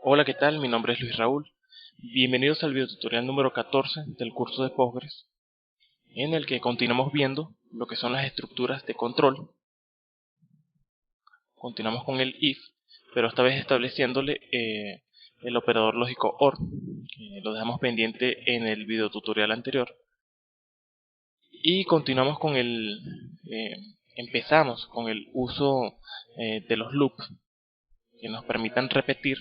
Hola, ¿qué tal? Mi nombre es Luis Raúl. Bienvenidos al videotutorial número 14 del curso de Postgres, en el que continuamos viendo lo que son las estructuras de control. Continuamos con el if, pero esta vez estableciéndole el operador lógico OR. Lo dejamos pendiente en el videotutorial anterior. Y continuamos con empezamos con el uso de los loops, que nos permitan repetir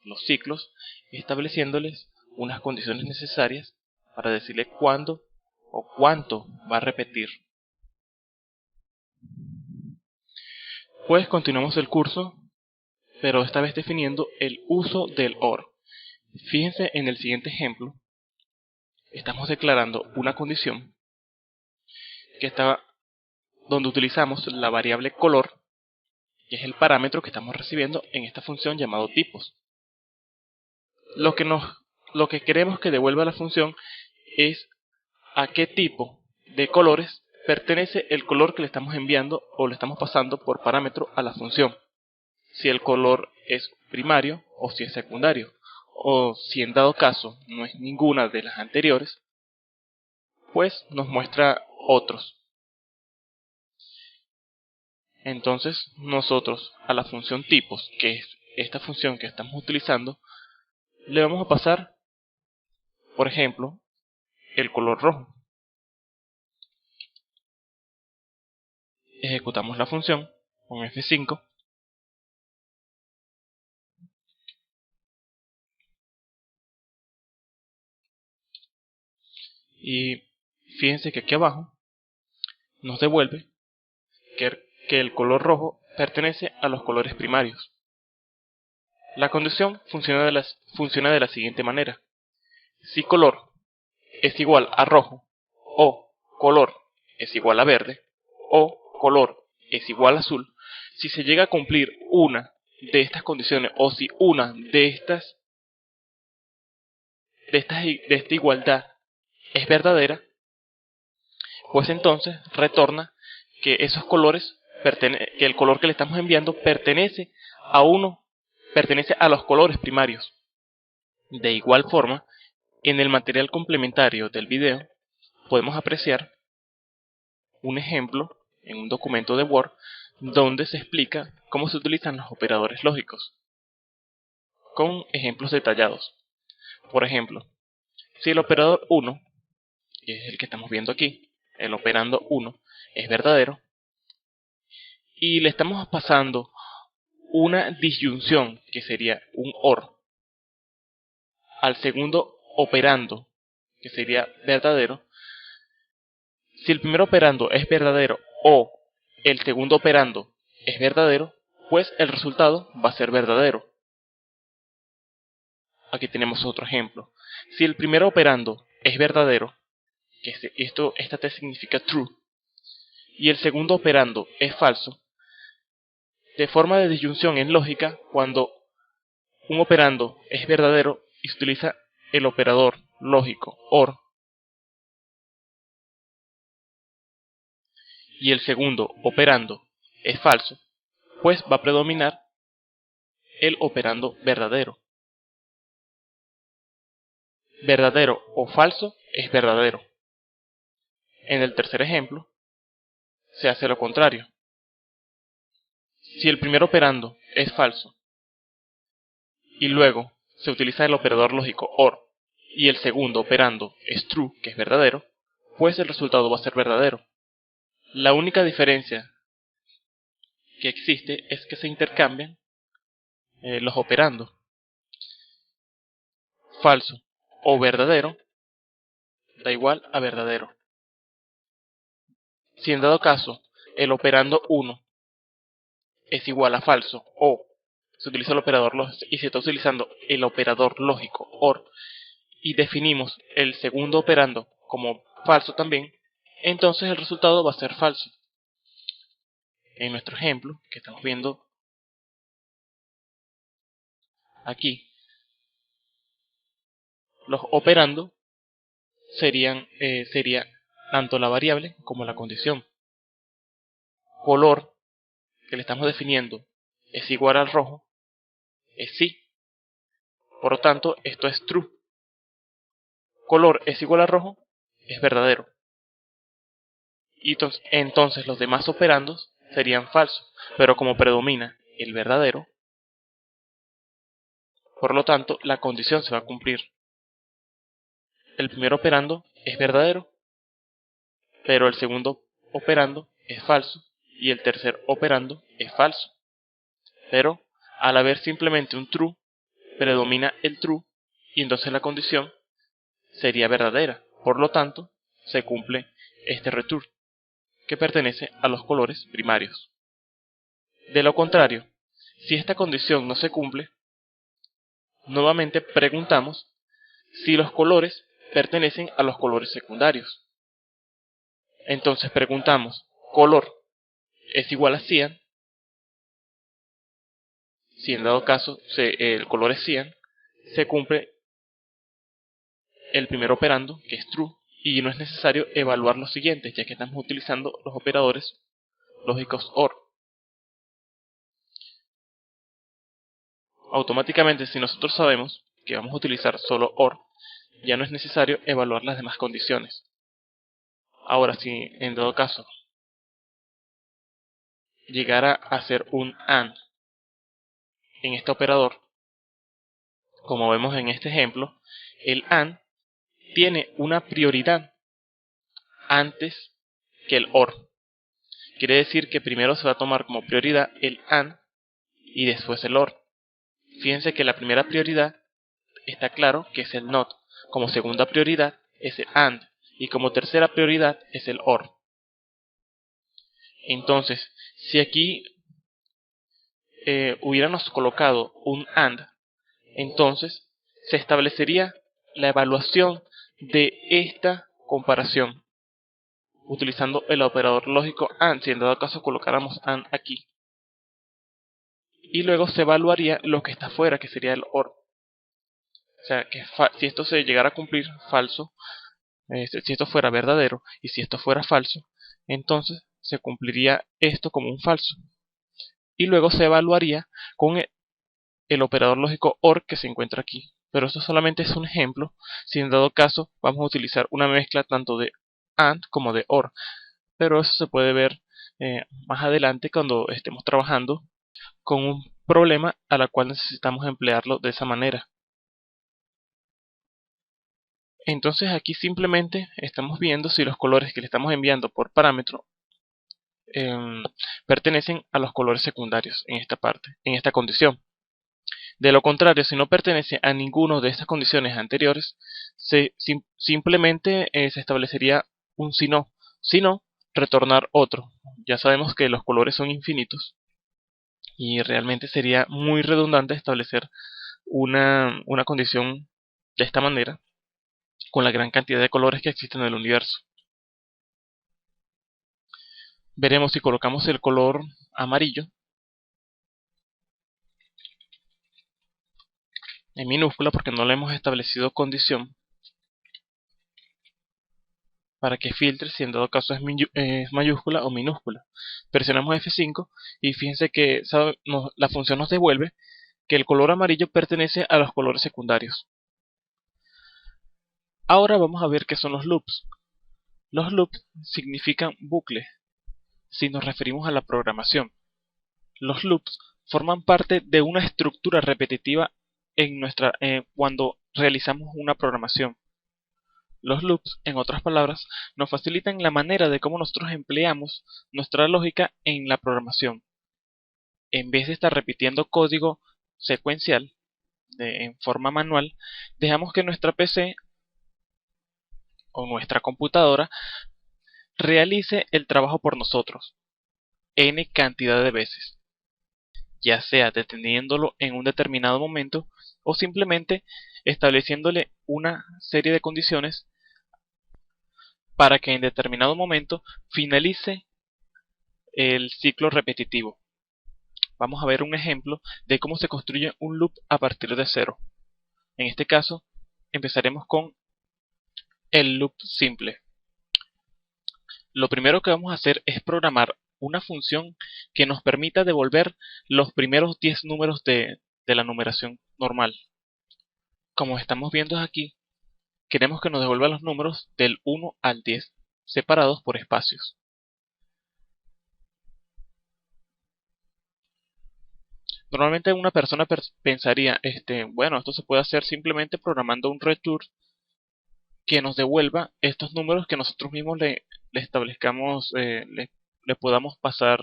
los ciclos, estableciéndoles unas condiciones necesarias para decirle cuándo o cuánto va a repetir. Pues continuamos el curso, pero esta vez definiendo el uso del OR. Fíjense en el siguiente ejemplo, estamos declarando una condición que está donde utilizamos la variable color, que es el parámetro que estamos recibiendo en esta función llamado tipos. Lo que queremos que devuelva la función es a qué tipo de colores pertenece el color que le estamos enviando o le estamos pasando por parámetro a la función. Si el color es primario o si es secundario, o si en dado caso no es ninguna de las anteriores, pues nos muestra otros. Entonces nosotros a la función tipos, que es esta función que estamos utilizando, le vamos a pasar, por ejemplo, el color rojo. Ejecutamos la función con F5 y fíjense que aquí abajo nos devuelve que el color rojo pertenece a los colores primarios. La condición funciona de la siguiente manera. Si color es igual a rojo, o color es igual a verde, o color es igual a azul, si se llega a cumplir una de estas condiciones, o si una de esta igualdad es verdadera, pues entonces retorna que esos colores que el color que le estamos enviando pertenece a los colores primarios. De igual forma, en el material complementario del video podemos apreciar un ejemplo en un documento de Word donde se explica cómo se utilizan los operadores lógicos, con ejemplos detallados. Por ejemplo, si el operador 1, que es el que estamos viendo aquí, el operando 1, es verdadero, y le estamos pasando una disyunción, que sería un OR, al segundo operando, que sería verdadero. Si el primer operando es verdadero o el segundo operando es verdadero, pues el resultado va a ser verdadero. Aquí tenemos otro ejemplo. Si el primer operando es verdadero, esta T significa true, y el segundo operando es falso, de forma de disyunción en lógica, cuando un operando es verdadero y se utiliza el operador lógico OR, y el segundo operando es falso, pues va a predominar el operando verdadero. Verdadero o falso es verdadero. En el tercer ejemplo, se hace lo contrario. Si el primer operando es falso y luego se utiliza el operador lógico OR y el segundo operando es true, que es verdadero, pues el resultado va a ser verdadero. La única diferencia que existe es que se intercambian los operandos. Falso o verdadero da igual a verdadero. Si en dado caso el operando 1 es igual a falso o se utiliza el operador lógico y se está utilizando el operador lógico OR y definimos el segundo operando como falso también, entonces el resultado va a ser falso. En nuestro ejemplo que estamos viendo aquí, los operando sería tanto la variable como la condición. Color que le estamos definiendo es igual al rojo, es sí. Por lo tanto, esto es true. Color es igual a rojo es verdadero. Y entonces los demás operandos serían falsos. Pero como predomina el verdadero, por lo tanto, la condición se va a cumplir. El primer operando es verdadero, pero el segundo operando es falso y el tercer operando es falso. Pero al haber simplemente un true, predomina el true y entonces la condición sería verdadera. Por lo tanto, se cumple este return, que pertenece a los colores primarios. De lo contrario, si esta condición no se cumple, nuevamente preguntamos si los colores pertenecen a los colores secundarios. Entonces preguntamos, color es igual a cyan, si en dado caso el color es cyan, se cumple el primer operando, que es true, y no es necesario evaluar los siguientes, ya que estamos utilizando los operadores lógicos OR. Automáticamente, si nosotros sabemos que vamos a utilizar solo OR, ya no es necesario evaluar las demás condiciones. Ahora, si en dado caso llegara a ser un AND en este operador, como vemos en este ejemplo, el AND tiene una prioridad antes que el OR. Quiere decir que primero se va a tomar como prioridad el AND y después el OR. Fíjense que la primera prioridad está claro que es el NOT, como segunda prioridad es el AND y como tercera prioridad es el OR. Entonces, si aquí hubiéramos colocado un AND, entonces se establecería la evaluación de esta comparación utilizando el operador lógico AND, si en dado caso colocáramos AND aquí. Y luego se evaluaría lo que está afuera, que sería el OR. O sea, que si esto se llegara a cumplir, falso, si esto fuera verdadero y si esto fuera falso, entonces se cumpliría esto como un falso. Y luego se evaluaría con el operador lógico OR que se encuentra aquí. Pero esto solamente es un ejemplo, si en dado caso vamos a utilizar una mezcla tanto de AND como de OR. Pero eso se puede ver más adelante cuando estemos trabajando con un problema a la cual necesitamos emplearlo de esa manera. Entonces aquí simplemente estamos viendo si los colores que le estamos enviando por parámetro pertenecen a los colores secundarios en esta parte, en esta condición. De lo contrario, si no pertenece a ninguno de estas condiciones anteriores, simplemente se establecería un si no, retornar otro. Ya sabemos que los colores son infinitos y realmente sería muy redundante establecer una condición de esta manera con la gran cantidad de colores que existen en el universo. Veremos si colocamos el color amarillo en minúscula porque no le hemos establecido condición para que filtre si en dado caso es mayúscula o minúscula. Presionamos F5 y fíjense que la función nos devuelve que el color amarillo pertenece a los colores secundarios. Ahora vamos a ver qué son los loops. Los loops significan bucle si nos referimos a la programación. Los loops forman parte de una estructura repetitiva en cuando realizamos una programación. Los loops, en otras palabras, nos facilitan la manera de cómo nosotros empleamos nuestra lógica en la programación. En vez de estar repitiendo código secuencial en forma manual, dejamos que nuestra PC o nuestra computadora realice el trabajo por nosotros n cantidad de veces, ya sea deteniéndolo en un determinado momento o simplemente estableciéndole una serie de condiciones para que en determinado momento finalice el ciclo repetitivo. Vamos a ver un ejemplo de cómo se construye un loop a partir de cero. En este caso, empezaremos con el loop simple. Lo primero que vamos a hacer es programar una función que nos permita devolver los primeros 10 números de la numeración normal. como estamos viendo aquí, queremos que nos devuelva los números del 1 al 10, separados por espacios. Normalmente una persona pensaría, bueno, esto se puede hacer simplemente programando un return que nos devuelva estos números que nosotros mismos le establezcamos, le podamos pasar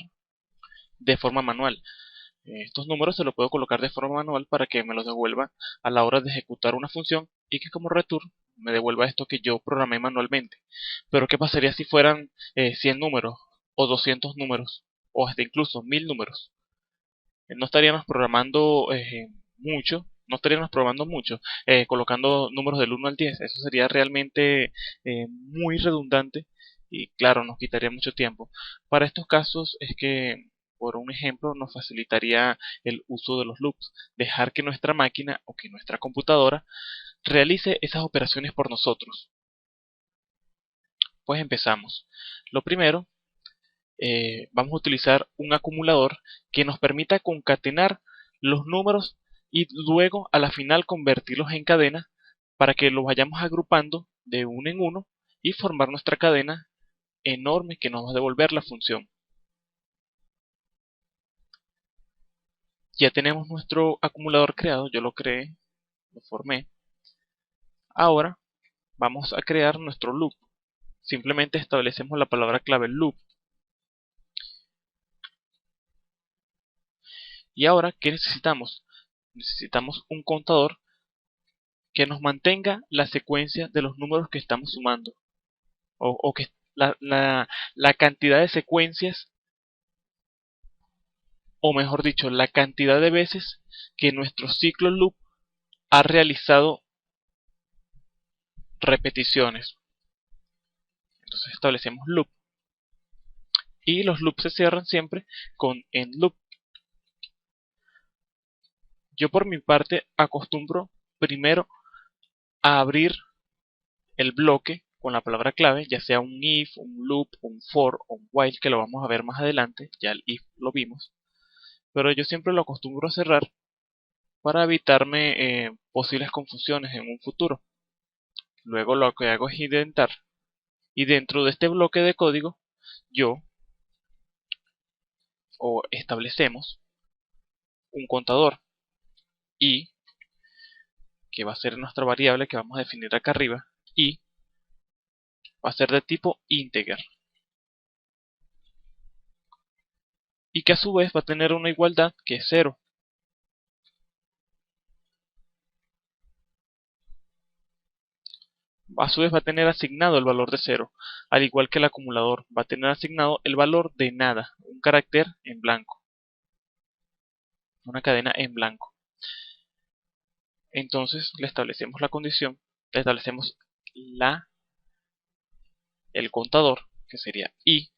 de forma manual. Estos números se los puedo colocar de forma manual para que me los devuelva a la hora de ejecutar una función y que como return me devuelva esto que yo programé manualmente. Pero ¿qué pasaría si fueran 100 números o 200 números o hasta incluso 1000 números? No estaríamos programando mucho, no estaríamos probando mucho, colocando números del 1 al 10. Eso sería realmente muy redundante y claro, nos quitaría mucho tiempo. Para estos casos es que, por un ejemplo, nos facilitaría el uso de los loops, dejar que nuestra máquina o que nuestra computadora realice esas operaciones por nosotros. Pues empezamos. Lo primero, vamos a utilizar un acumulador que nos permita concatenar los números y luego a la final convertirlos en cadena para que los vayamos agrupando de uno en uno y formar nuestra cadena enorme que nos va a devolver la función. Ya tenemos nuestro acumulador creado, yo lo creé, lo formé. Ahora vamos a crear nuestro loop. Simplemente establecemos la palabra clave loop. Y ahora, ¿qué necesitamos? Necesitamos un contador que nos mantenga la secuencia de los números que estamos sumando. O que la cantidad de secuencias, o mejor dicho, la cantidad de veces que nuestro ciclo loop ha realizado repeticiones. Entonces establecemos loop. Y los loops se cierran siempre con end loop. Yo por mi parte acostumbro primero a abrir el bloque con la palabra clave, ya sea un if, un loop, un for o un while, que lo vamos a ver más adelante, ya el if lo vimos, pero yo siempre lo acostumbro a cerrar para evitarme posibles confusiones en un futuro. Luego lo que hago es indentar y dentro de este bloque de código yo o establecemos un contador y que va a ser nuestra variable que vamos a definir acá arriba y va a ser de tipo integer y que a su vez va a tener una igualdad que es 0. A su vez va a tener asignado el valor de 0, al igual que el acumulador va a tener asignado el valor de nada, un carácter en blanco, una cadena en blanco. Entonces le establecemos la condición, le establecemos el contador, que sería i,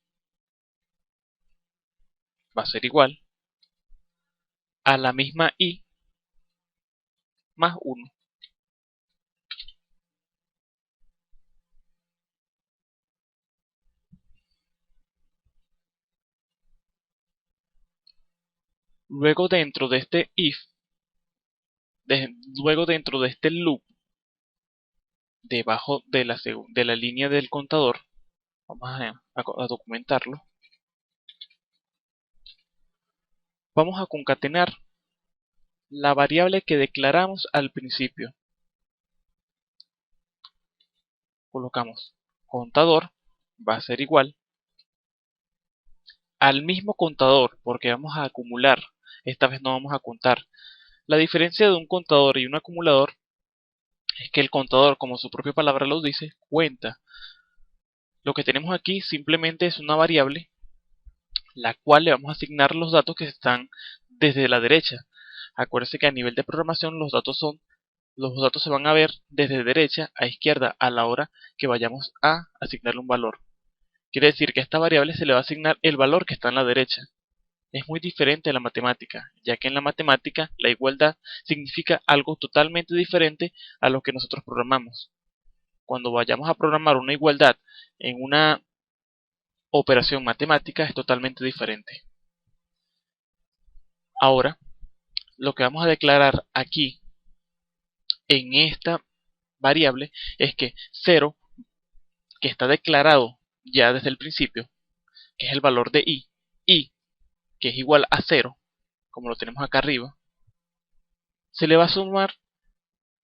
va a ser igual a la misma i más 1. Luego dentro de este if, luego dentro de este loop, debajo de la línea del contador, vamos a documentarlo, vamos a concatenar la variable que declaramos al principio. Colocamos contador, va a ser igual al mismo contador, porque vamos a acumular, esta vez no vamos a contar. La diferencia de un contador y un acumulador es que el contador, como su propia palabra lo dice, cuenta. Lo que tenemos aquí simplemente es una variable la cual le vamos a asignar los datos que están desde la derecha. Acuérdense que a nivel de programación los datos se van a ver desde derecha a izquierda a la hora que vayamos a asignarle un valor. Quiere decir que a esta variable se le va a asignar el valor que está en la derecha. Es muy diferente a la matemática, ya que en la matemática la igualdad significa algo totalmente diferente a lo que nosotros programamos. Cuando vayamos a programar una igualdad en una operación matemática es totalmente diferente. Ahora, lo que vamos a declarar aquí en esta variable es que 0, que está declarado ya desde el principio, que es el valor de y que es igual a 0, como lo tenemos acá arriba, se le va a sumar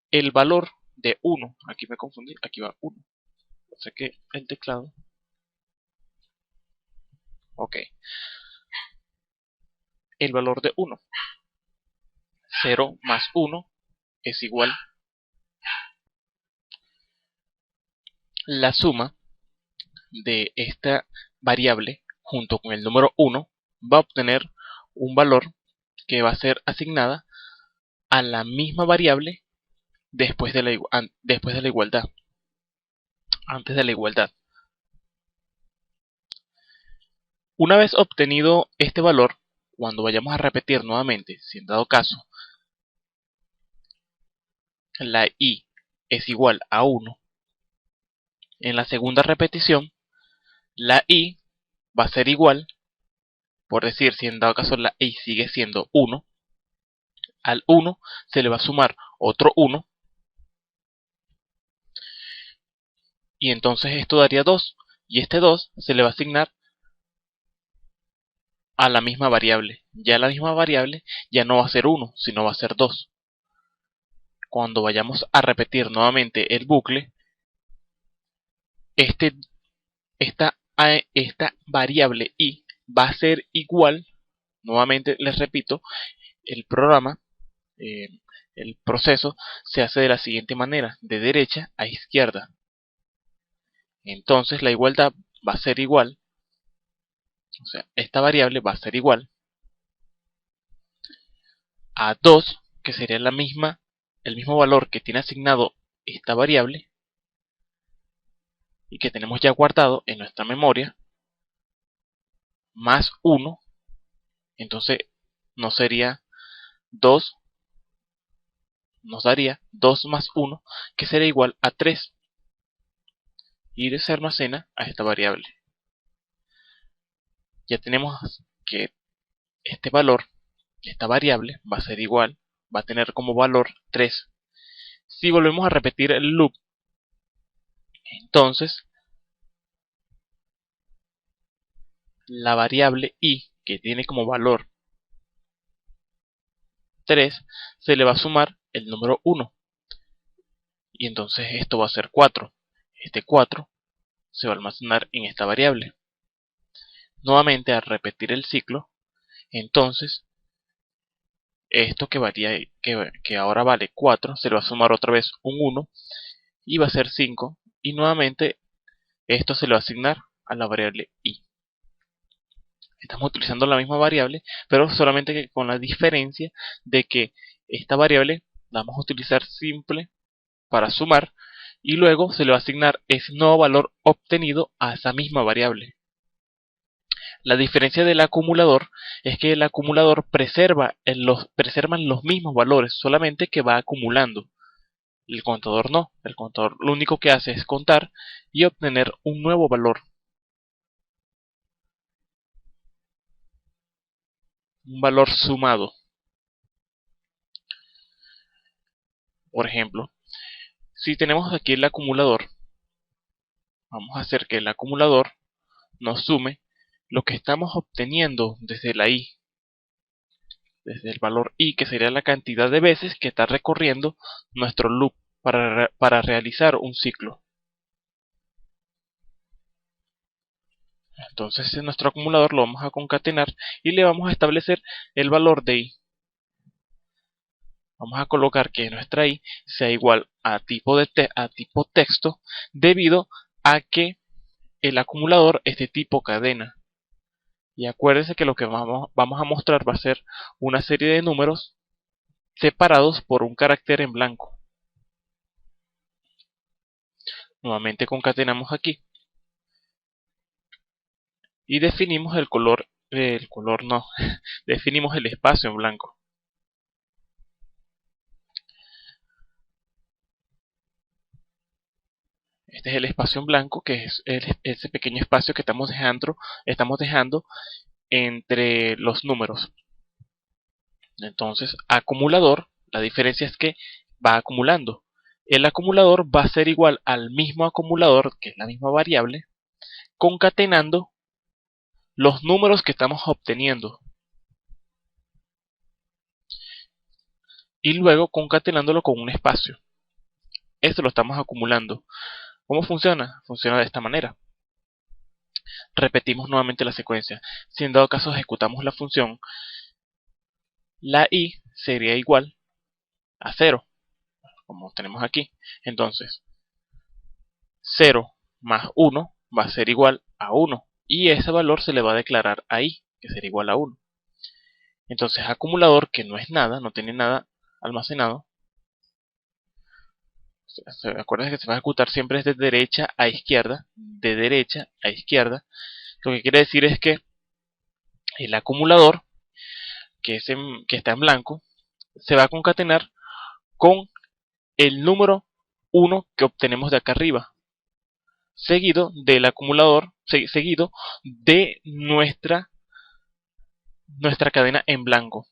el valor de 1. Aquí me confundí, aquí va 1. O sea que el teclado. Ok. El valor de 1. 0 más 1 es igual. La suma de esta variable junto con el número 1 va a obtener un valor que va a ser asignada a la misma variable después de la igualdad. Antes de la igualdad. Una vez obtenido este valor, cuando vayamos a repetir nuevamente, si en dado caso la y es igual a 1, en la segunda repetición la y va a ser igual, por decir, si en dado caso la y sigue siendo 1, al 1 se le va a sumar otro 1, y entonces esto daría 2, y este 2 se le va a asignar a la misma variable. Ya la misma variable ya no va a ser 1, sino va a ser 2. Cuando vayamos a repetir nuevamente el bucle, esta variable y va a ser igual, nuevamente les repito, el programa, eh, el proceso se hace de la siguiente manera, de derecha a izquierda. Entonces la igualdad va a ser igual, o sea, esta variable va a ser igual a 2, que sería el mismo valor que tiene asignado esta variable y que tenemos ya guardado en nuestra memoria, más 1, entonces nos sería 2, nos daría 2 más 1, que sería igual a 3, y se almacena a esta variable. Ya tenemos que este valor, esta variable, va a ser igual, va a tener como valor 3. Si volvemos a repetir el loop, entonces la variable y, que tiene como valor 3, se le va a sumar el número 1. Y entonces esto va a ser 4. Este 4 se va a almacenar en esta variable. Nuevamente, al repetir el ciclo, entonces esto que ahora vale 4, se le va a sumar otra vez un 1 y va a ser 5. Y nuevamente esto se le va a asignar a la variable y. Estamos utilizando la misma variable, pero solamente que con la diferencia de que esta variable la vamos a utilizar simple para sumar y luego se le va a asignar ese nuevo valor obtenido a esa misma variable. La diferencia del acumulador es que el acumulador preserva los mismos valores, solamente que va acumulando. El contador no, el contador lo único que hace es contar y obtener un nuevo valor. Un valor sumado. Por ejemplo, si tenemos aquí el acumulador, vamos a hacer que el acumulador nos sume lo que estamos obteniendo desde la i, desde el valor i, que sería la cantidad de veces que está recorriendo nuestro loop para realizar un ciclo. Entonces en nuestro acumulador lo vamos a concatenar y le vamos a establecer el valor de i. Vamos a colocar que nuestra i sea igual a tipo texto, debido a que el acumulador es de tipo cadena. Y acuérdense que lo que vamos a mostrar va a ser una serie de números separados por un carácter en blanco. Nuevamente concatenamos aquí y definimos definimos el espacio en blanco. Este es el espacio en blanco, que es ese pequeño espacio que estamos dejando entre los números. Entonces, acumulador, la diferencia es que va acumulando. El acumulador va a ser igual al mismo acumulador, que es la misma variable, concatenando los números que estamos obteniendo y luego concatenándolo con un espacio. Esto lo estamos acumulando. ¿Cómo funciona? Funciona de esta manera. Repetimos nuevamente la secuencia. Si en dado caso ejecutamos la función, la i sería igual a 0, como tenemos aquí. Entonces, 0 más 1 va a ser igual a 1. Y ese valor se le va a declarar a i, que será igual a 1. Entonces, acumulador, que no es nada, no tiene nada almacenado. Acuérdense que se va a ejecutar siempre es de derecha a izquierda, de derecha a izquierda. Lo que quiere decir es que el acumulador, que está en blanco, se va a concatenar con el número 1 que obtenemos de acá arriba, seguido del acumulador, seguido de nuestra cadena en blanco.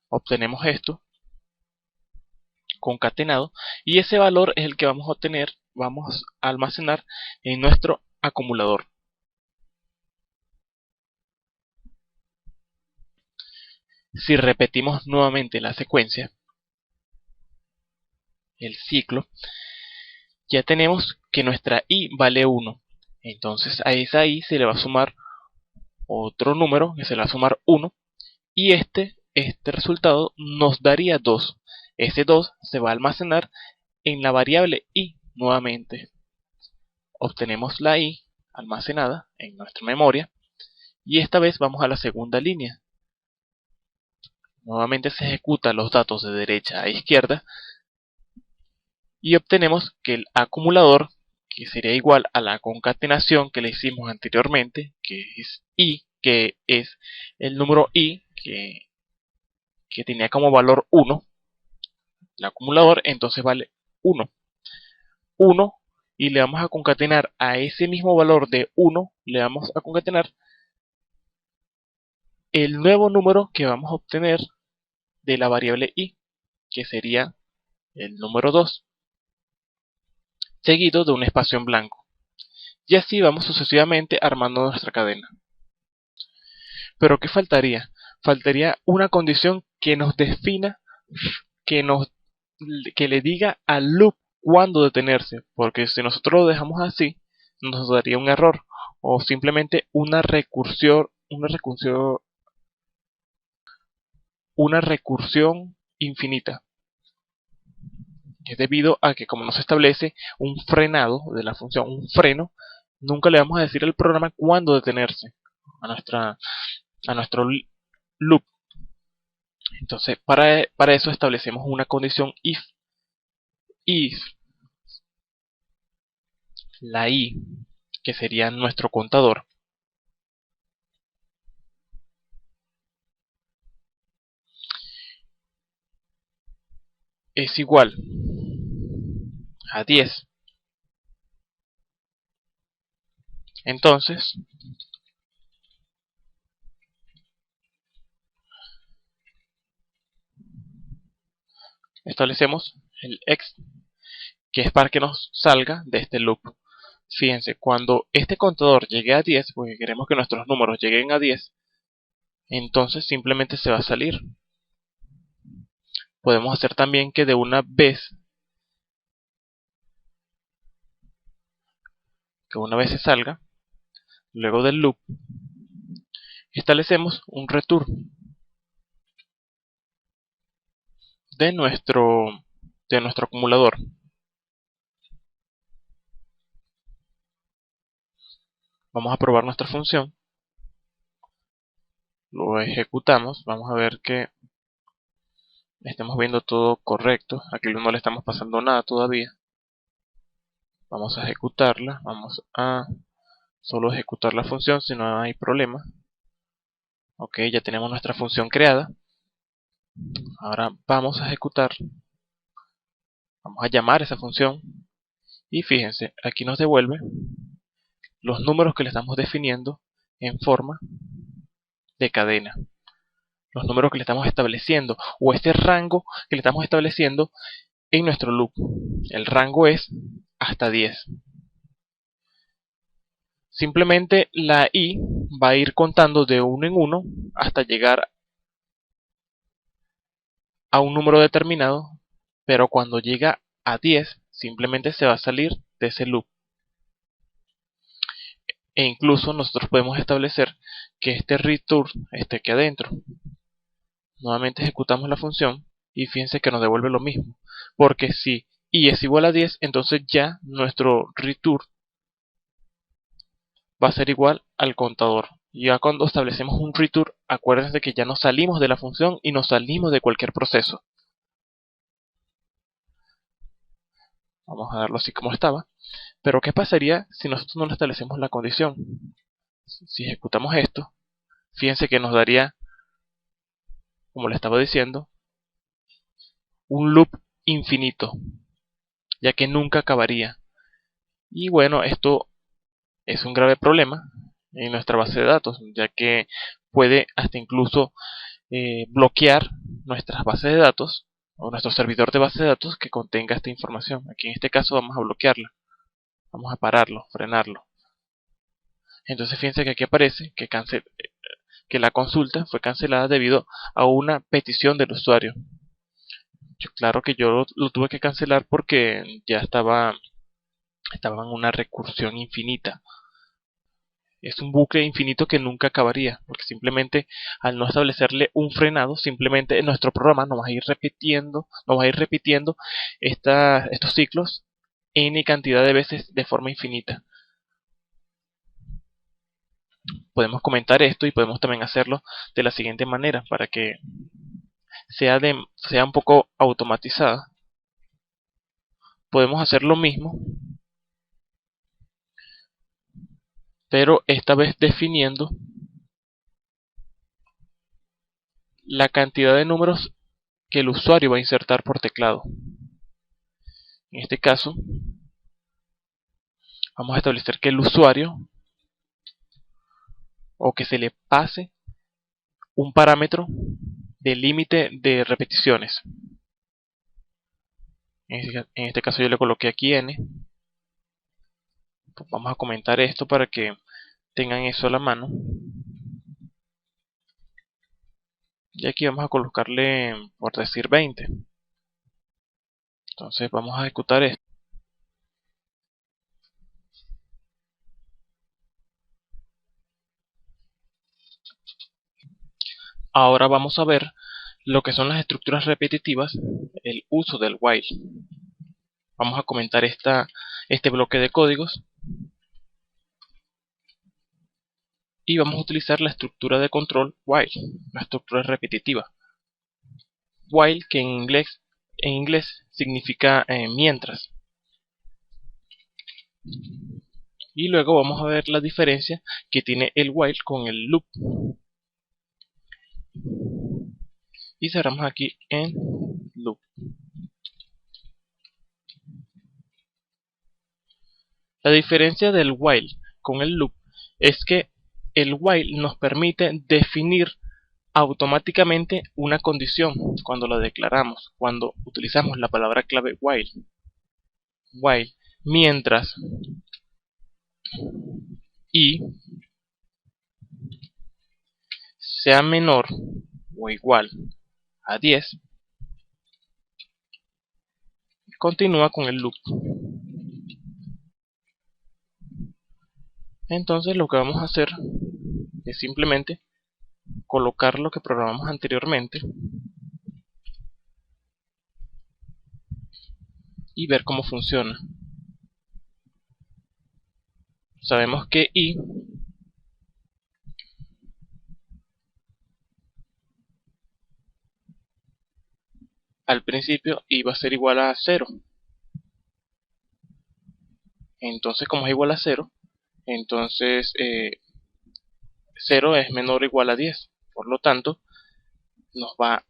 Obtenemos esto concatenado y ese valor es el que vamos a obtener, vamos a almacenar en nuestro acumulador. Si repetimos nuevamente la secuencia, el ciclo, ya tenemos que nuestra i vale 1. Entonces a esa i se le va a sumar otro número, que se le va a sumar 1, y este resultado nos daría 2. Ese 2 se va a almacenar en la variable i nuevamente. Obtenemos la i almacenada en nuestra memoria, y esta vez vamos a la segunda línea. Nuevamente se ejecutan los datos de derecha a izquierda, y obtenemos que el acumulador, que sería igual a la concatenación que le hicimos anteriormente, que es i, que es el número i, que tenía como valor 1, el acumulador entonces vale 1. 1, y le vamos a concatenar a ese mismo valor de 1, le vamos a concatenar el nuevo número que vamos a obtener de la variable i, que sería el número 2, seguido de un espacio en blanco. Y así vamos sucesivamente armando nuestra cadena. Pero ¿qué faltaría? Faltaría una condición que nos defina, que le diga al loop cuándo detenerse, porque si nosotros lo dejamos así, nos daría un error, o simplemente una recursión infinita. Es debido a que como no se establece un frenado de la función, un freno, nunca le vamos a decir al programa cuándo detenerse a nuestro loop. Entonces, para eso establecemos una condición if la i, que sería nuestro contador, es igual a 10. Entonces, establecemos el x, que es para que nos salga de este loop. Fíjense, cuando este contador llegue a 10, porque queremos que nuestros números lleguen a 10, entonces simplemente se va a salir. Podemos hacer también que de una vez se salga, luego del loop, establecemos un return de nuestro acumulador. Vamos a probar nuestra función, lo ejecutamos, vamos a ver que estemos viendo todo correcto. Aquí no le estamos pasando nada todavía. Vamos a ejecutarla, vamos a solo ejecutar la función si no hay problema. Ok, ya tenemos nuestra función creada. Ahora vamos a ejecutar, vamos a llamar esa función, y fíjense, aquí nos devuelve los números que le estamos definiendo en forma de cadena. los números que le estamos estableciendo o este rango que le estamos estableciendo en nuestro loop. El rango es hasta 10. Simplemente la i va a ir contando de uno en uno hasta llegar a un número determinado, pero cuando llega a 10 simplemente se va a salir de ese loop. E incluso nosotros podemos establecer que este return esté aquí adentro. Nuevamente ejecutamos la función y fíjense que nos devuelve lo mismo, porque si i es igual a 10, entonces ya nuestro return va a ser igual al contador. Ya cuando establecemos un return, acuérdense que ya nos salimos de la función y nos salimos de cualquier proceso. Vamos a darlo así como estaba. Pero ¿qué pasaría si nosotros no le establecemos la condición? Si ejecutamos esto, fíjense que nos daría, como le estaba diciendo, un loop infinito, ya que nunca acabaría. Y bueno, esto es un grave problema en nuestra base de datos, ya que puede hasta incluso bloquear nuestras bases de datos o nuestro servidor de base de datos que contenga esta información. Aquí en este caso vamos a bloquearla, vamos a pararlo, frenarlo. Entonces fíjense que aquí aparece que la consulta fue cancelada debido a una petición del usuario. Claro que yo lo tuve que cancelar porque ya estaba en una recursión infinita. Es un bucle infinito que nunca acabaría, porque simplemente al no establecerle un frenado, simplemente nuestro programa nos va a ir repitiendo estos ciclos n cantidad de veces de forma infinita. Podemos comentar esto y podemos también hacerlo de la siguiente manera para que sea un poco automatizada. Podemos hacer lo mismo, pero esta vez definiendo la cantidad de números que el usuario va a insertar por teclado. En este caso, vamos a establecer que el usuario, o que se le pase un parámetro de límite de repeticiones. En este caso yo le coloqué aquí n. Pues vamos a comentar esto para que tengan eso a la mano. Y aquí vamos a colocarle, por decir, 20. Entonces vamos a ejecutar esto. Ahora vamos a ver lo que son las estructuras repetitivas, el uso del while. Vamos a comentar este bloque de códigos y vamos a utilizar la estructura de control while, la estructura repetitiva. While, que en inglés significa mientras. Y luego vamos a ver la diferencia que tiene el while con el loop. Y cerramos aquí en loop. La diferencia del while con el loop es que el while nos permite definir automáticamente una condición cuando la declaramos, cuando utilizamos la palabra clave while. While, mientras i sea menor o igual a 10, continúa con el loop. Entonces lo que vamos a hacer es simplemente colocar lo que programamos anteriormente y ver cómo funciona. Sabemos que i al principio iba a ser igual a 0. Entonces, como es igual a 0, entonces 0 es menor o igual a 10. Por lo tanto, nos va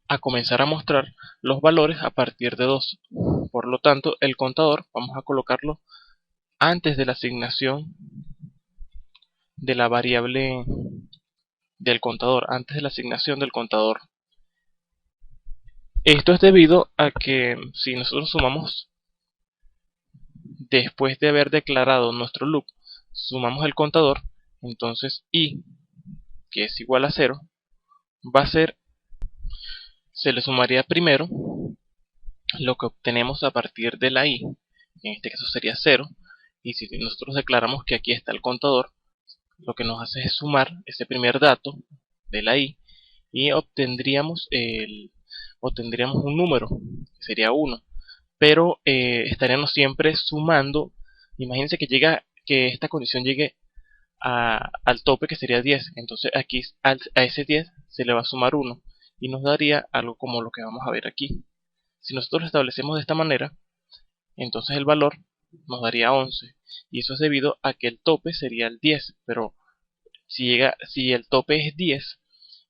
a comenzar a mostrar los valores a partir de 2. Por lo tanto, el contador vamos a colocarlo antes de la asignación de la variable del contador, antes de la asignación del contador. Esto es debido a que si nosotros sumamos después de haber declarado nuestro loop, sumamos el contador, entonces i, que es igual a 0, va a ser, se le sumaría primero lo que obtenemos a partir de la i, en este caso sería 0, y si nosotros declaramos que aquí está el contador, lo que nos hace es sumar ese primer dato de la i y obtendríamos un número, que sería 1, pero estaríamos siempre sumando. Imagínense que esta condición llegue al tope, que sería 10, entonces aquí a ese 10 se le va a sumar 1 y nos daría algo como lo que vamos a ver aquí. Si nosotros lo establecemos de esta manera, entonces el valor nos daría 11, y eso es debido a que el tope sería el 10, pero si el tope es 10,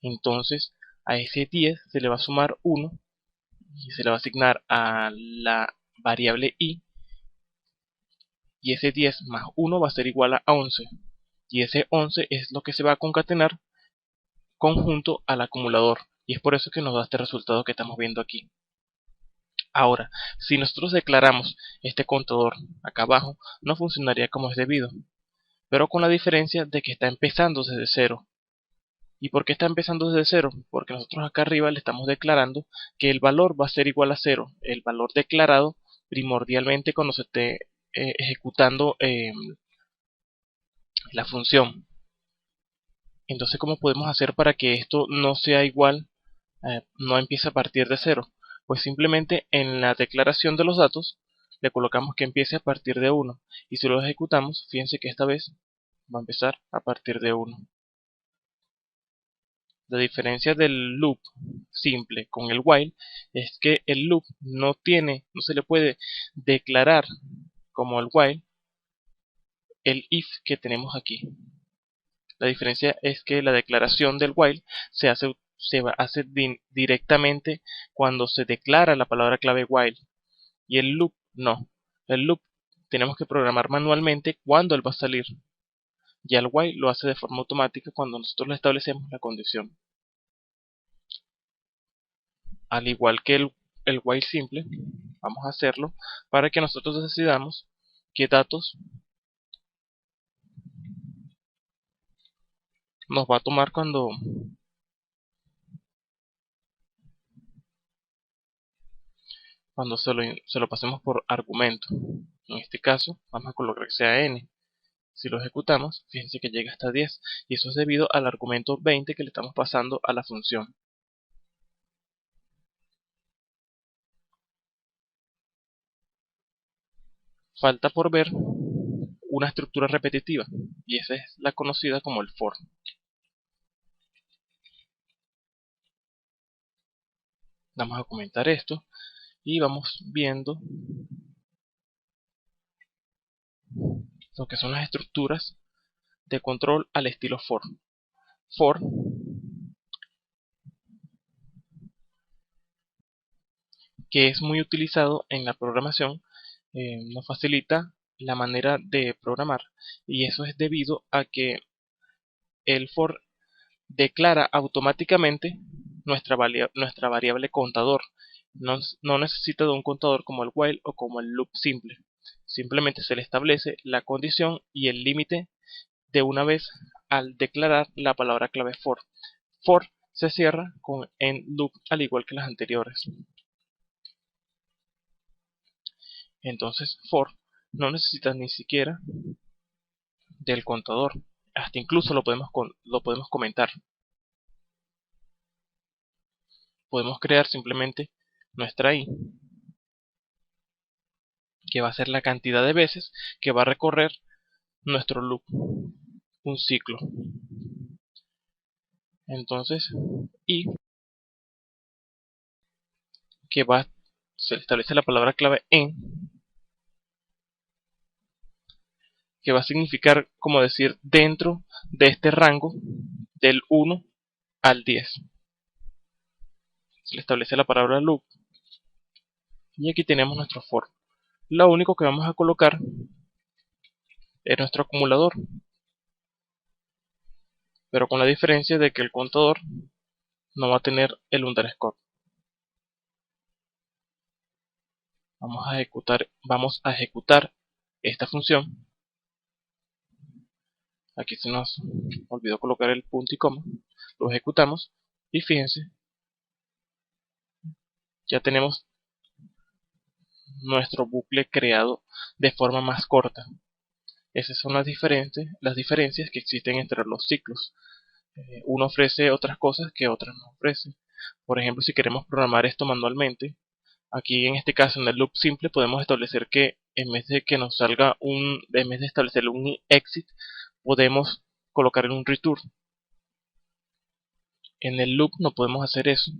entonces a ese 10 se le va a sumar 1 y se le va a asignar a la variable i, y ese 10 más 1 va a ser igual a 11, y ese 11 es lo que se va a concatenar conjunto al acumulador, y es por eso que nos da este resultado que estamos viendo aquí. Ahora, si nosotros declaramos este contador acá abajo, no funcionaría como es debido, pero con la diferencia de que está empezando desde 0. ¿Y por qué está empezando desde 0? Porque nosotros acá arriba le estamos declarando que el valor va a ser igual a 0, el valor declarado primordialmente cuando se esté ejecutando la función. Entonces, ¿cómo podemos hacer para que esto no sea igual, no empiece a partir de 0? Pues simplemente en la declaración de los datos le colocamos que empiece a partir de 1, y si lo ejecutamos, fíjense que esta vez va a empezar a partir de 1. La diferencia del loop simple con el while es que el loop no se le puede declarar como el while el if que tenemos aquí. La diferencia es que la declaración del while se hace directamente cuando se declara la palabra clave while, y el loop no. El loop tenemos que programar manualmente cuando él va a salir. Ya el while lo hace de forma automática cuando nosotros le establecemos la condición. Al igual que el while simple, vamos a hacerlo para que nosotros decidamos qué datos nos va a tomar cuando se lo pasemos por argumento. En este caso, vamos a colocar que sea n. Si lo ejecutamos, fíjense que llega hasta 10, y eso es debido al argumento 20 que le estamos pasando a la función. Falta por ver una estructura repetitiva, y esa es la conocida como el for. Vamos a comentar esto y vamos viendo lo que son las estructuras de control al estilo for. For que es muy utilizado en la programación, nos facilita la manera de programar, y eso es debido a que el for declara automáticamente nuestra variable contador. No necesita de un contador como el while o como el loop simple. Simplemente se le establece la condición y el límite de una vez al declarar la palabra clave for. For se cierra con end loop al igual que las anteriores. Entonces for no necesita ni siquiera del contador. Hasta incluso lo podemos comentar. Podemos crear simplemente nuestra i, que va a ser la cantidad de veces que va a recorrer nuestro loop, un ciclo. Entonces, i, se establece la palabra clave en, que va a significar como decir dentro de este rango del 1 al 10. Se le establece la palabra loop, y aquí tenemos nuestro for. Lo único que vamos a colocar es nuestro acumulador, pero con la diferencia de que el contador no va a tener el underscore. Vamos a ejecutar esta función. Aquí se nos olvidó colocar el punto y coma. Lo ejecutamos y fíjense, ya tenemos nuestro bucle creado de forma más corta. Esas son las diferencias que existen entre los ciclos. Uno ofrece otras cosas que otras no ofrece. Por ejemplo, si queremos programar esto manualmente, aquí en este caso en el loop simple podemos establecer que en vez de que nos salga en vez de establecer un exit, podemos colocar en un return. En el loop no podemos hacer eso,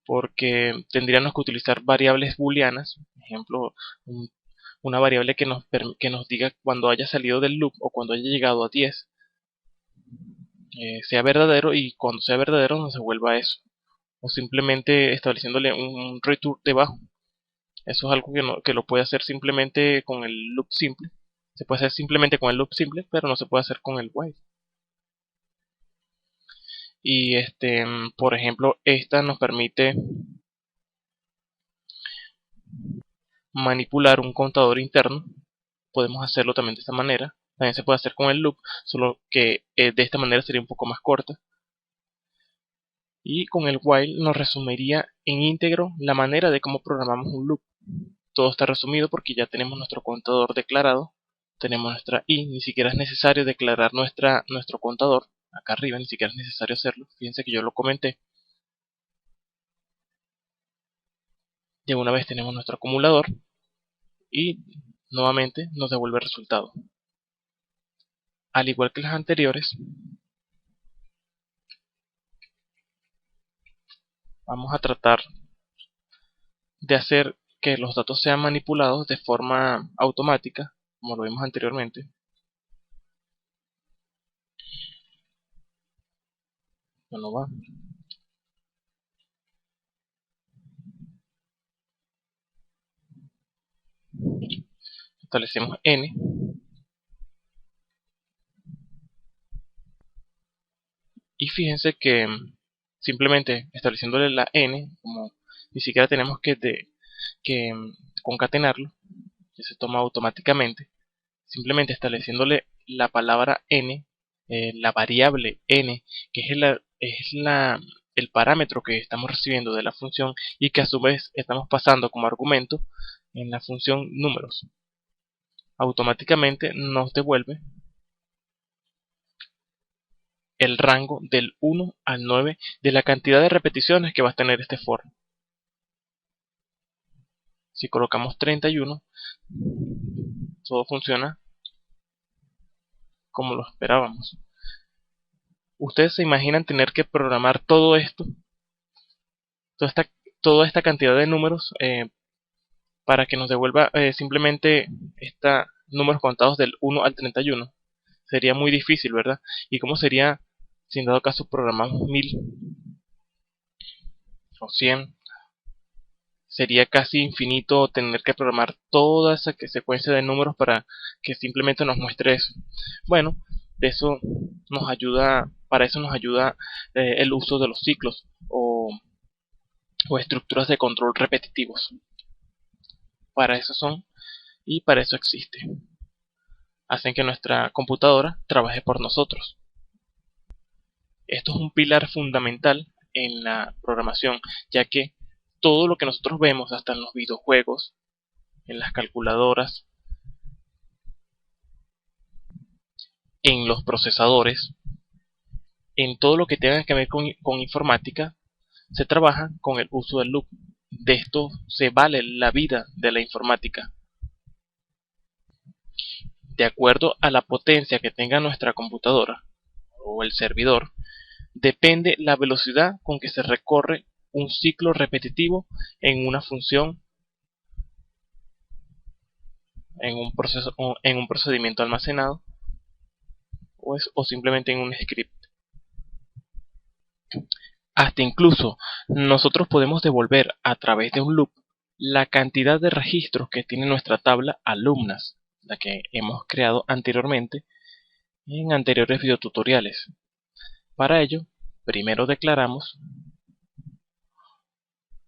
porque tendríamos que utilizar variables booleanas, por ejemplo, una variable que nos diga cuando haya salido del loop o cuando haya llegado a 10 sea verdadero, y cuando sea verdadero no se vuelva eso, o simplemente estableciéndole un return debajo. Eso es algo que lo puede hacer simplemente con el loop simple. Se puede hacer simplemente con el loop simple, pero no se puede hacer con el while. Y por ejemplo, esta nos permite manipular un contador interno. Podemos hacerlo también de esta manera. También se puede hacer con el loop, solo que de esta manera sería un poco más corta. Y con el while nos resumiría en íntegro la manera de cómo programamos un loop. Todo está resumido porque ya tenemos nuestro contador declarado, tenemos nuestra i, ni siquiera es necesario declarar nuestro contador. Acá arriba ni siquiera es necesario hacerlo, fíjense que yo lo comenté. De una vez tenemos nuestro acumulador y nuevamente nos devuelve el resultado. Al igual que las anteriores, vamos a tratar de hacer que los datos sean manipulados de forma automática, como lo vimos anteriormente. No va. Establecemos n. Y fíjense que simplemente estableciéndole la n, como ni siquiera tenemos que concatenarlo, que se toma automáticamente, simplemente estableciéndole la palabra n, la variable n, que el parámetro que estamos recibiendo de la función y que a su vez estamos pasando como argumento en la función números, automáticamente nos devuelve el rango del 1 al 9 de la cantidad de repeticiones que va a tener este for. Si colocamos 31, todo funciona como lo esperábamos. ¿Ustedes se imaginan tener que programar todo esto? Toda esta cantidad de números para que nos devuelva simplemente números contados del 1 al 31. Sería muy difícil, ¿verdad? ¿Y cómo sería si en dado caso programamos 1000 o 100? Sería casi infinito tener que programar toda esa secuencia de números para que simplemente nos muestre eso. Bueno, para eso nos ayuda el uso de los ciclos o estructuras de control repetitivos. Para eso son y para eso existe. Hacen que nuestra computadora trabaje por nosotros. Esto es un pilar fundamental en la programación, ya que todo lo que nosotros vemos, hasta en los videojuegos, en las calculadoras, en los procesadores, en todo lo que tenga que ver con informática, se trabaja con el uso del loop. De esto se vale la vida de la informática. De acuerdo a la potencia que tenga nuestra computadora o el servidor, depende la velocidad con que se recorre un ciclo repetitivo en una función, en un procedimiento almacenado o simplemente en un script. Hasta incluso nosotros podemos devolver a través de un loop la cantidad de registros que tiene nuestra tabla alumnas, la que hemos creado anteriormente en anteriores videotutoriales. Para ello, primero declaramos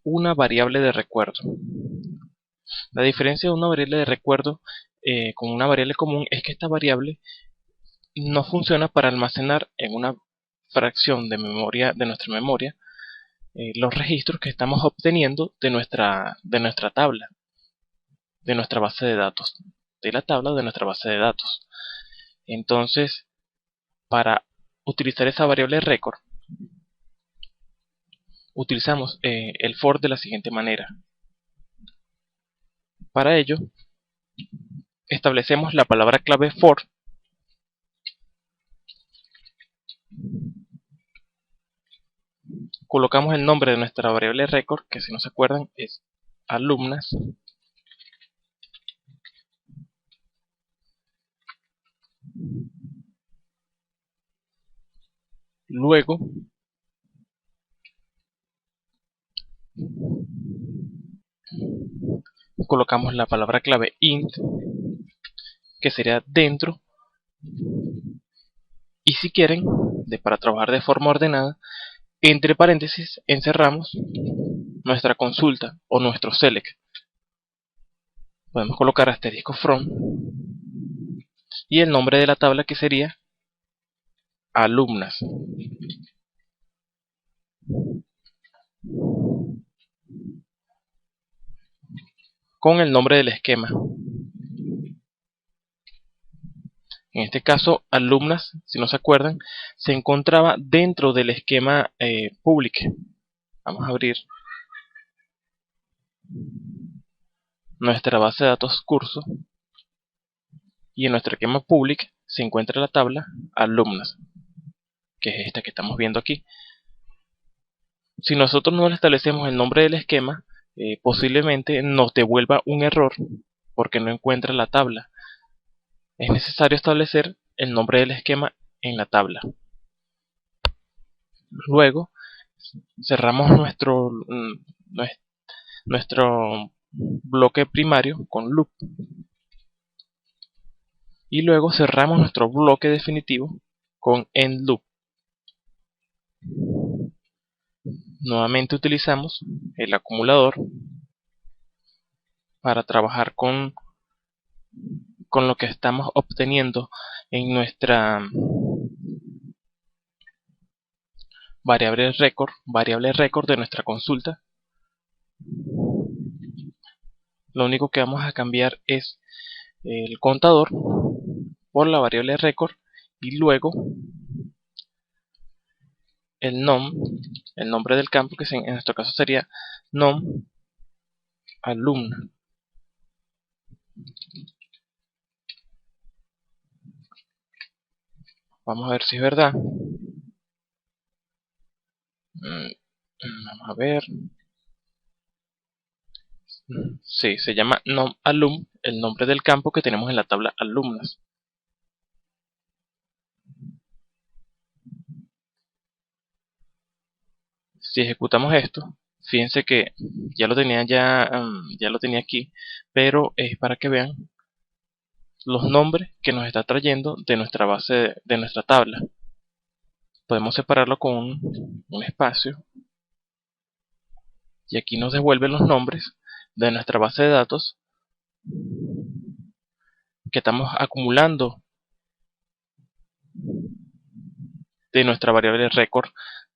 una variable de recuerdo. La diferencia de una variable de recuerdo con una variable común es que esta variable no funciona para almacenar en una fracción de memoria de nuestra memoria los registros que estamos obteniendo de nuestra tabla, de nuestra base de datos, de la tabla de nuestra base de datos. Entonces, para utilizar esa variable record, utilizamos el for de la siguiente manera. Para ello, establecemos la palabra clave for, colocamos el nombre de nuestra variable record, que si no se acuerdan es alumnas, luego colocamos la palabra clave int, que sería dentro, y si quieren, para trabajar de forma ordenada, entre paréntesis encerramos nuestra consulta o nuestro select. Podemos colocar asterisco from y el nombre de la tabla, que sería alumnas. Con el nombre del esquema. En este caso, alumnas, si no se acuerdan, se encontraba dentro del esquema public. Vamos a abrir nuestra base de datos curso y en nuestro esquema public se encuentra la tabla alumnas, que es esta que estamos viendo aquí. Si nosotros no le establecemos el nombre del esquema, posiblemente nos devuelva un error porque no encuentra la tabla. Es necesario establecer el nombre del esquema en la tabla. Luego cerramos nuestro bloque primario con loop y luego cerramos nuestro bloque definitivo con end loop. Nuevamente utilizamos el acumulador para trabajar con lo que estamos obteniendo en nuestra variable record de nuestra consulta. Lo único que vamos a cambiar es el contador por la variable record y luego el nom, el nombre del campo, que en nuestro caso sería nom alumna. Vamos a ver si es verdad. Vamos a ver. Sí, se llama nom alum, el nombre del campo que tenemos en la tabla alumnas. Si ejecutamos esto, fíjense que ya lo tenía aquí, pero es para que vean los nombres que nos está trayendo de nuestra base, de nuestra tabla. Podemos separarlo con un espacio y aquí nos devuelven los nombres de nuestra base de datos que estamos acumulando de nuestra variable record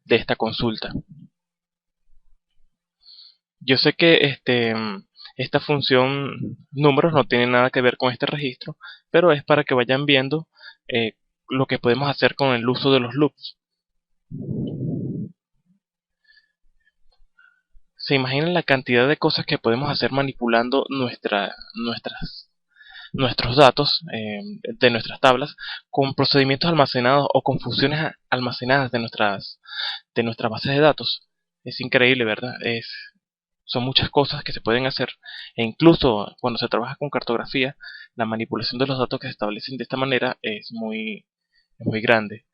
de esta consulta. Yo sé que esta función números no tiene nada que ver con este registro, pero es para que vayan viendo lo que podemos hacer con el uso de los loops. Se imaginan la cantidad de cosas que podemos hacer manipulando nuestros datos de nuestras tablas con procedimientos almacenados o con funciones almacenadas de nuestras bases de datos. Es increíble, ¿verdad? Son muchas cosas que se pueden hacer, e incluso cuando se trabaja con cartografía, la manipulación de los datos que se establecen de esta manera es muy grande.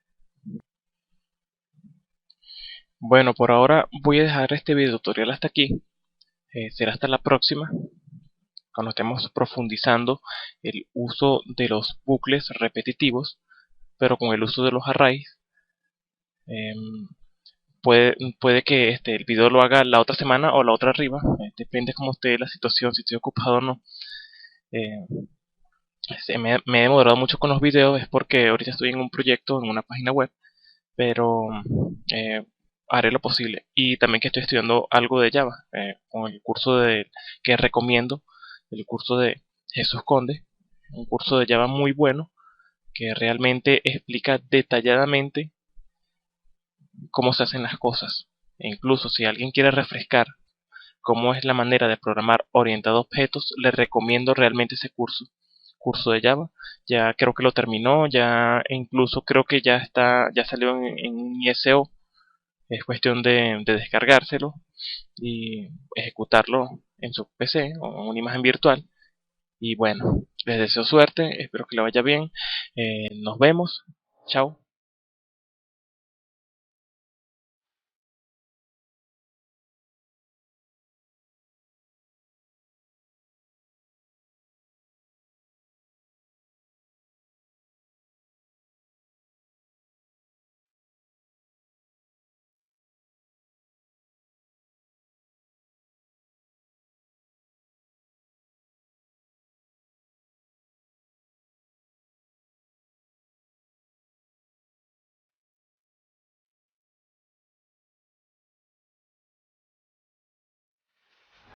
Bueno, por ahora voy a dejar este video tutorial hasta aquí. Será hasta la próxima, cuando estemos profundizando el uso de los bucles repetitivos, pero con el uso de los arrays. Puede que el video lo haga la otra semana o la otra arriba, depende como esté la situación, si estoy ocupado o no. Eh, me he demorado mucho con los videos, es porque ahorita estoy en un proyecto, en una página web, pero eh, haré lo posible. Y también que estoy estudiando algo de Java, con el curso que recomiendo, el curso de Jesús Conde, un curso de Java muy bueno, que realmente explica detalladamente cómo se hacen las cosas. E incluso si alguien quiere refrescar cómo es la manera de programar orientado a objetos, le recomiendo realmente ese curso de Java. Ya creo que lo terminó, ya incluso creo que ya salió en ISO. Es cuestión de descargárselo y ejecutarlo en su PC o en una imagen virtual. Y bueno, les deseo suerte, espero que le vaya bien. Nos vemos. Chao.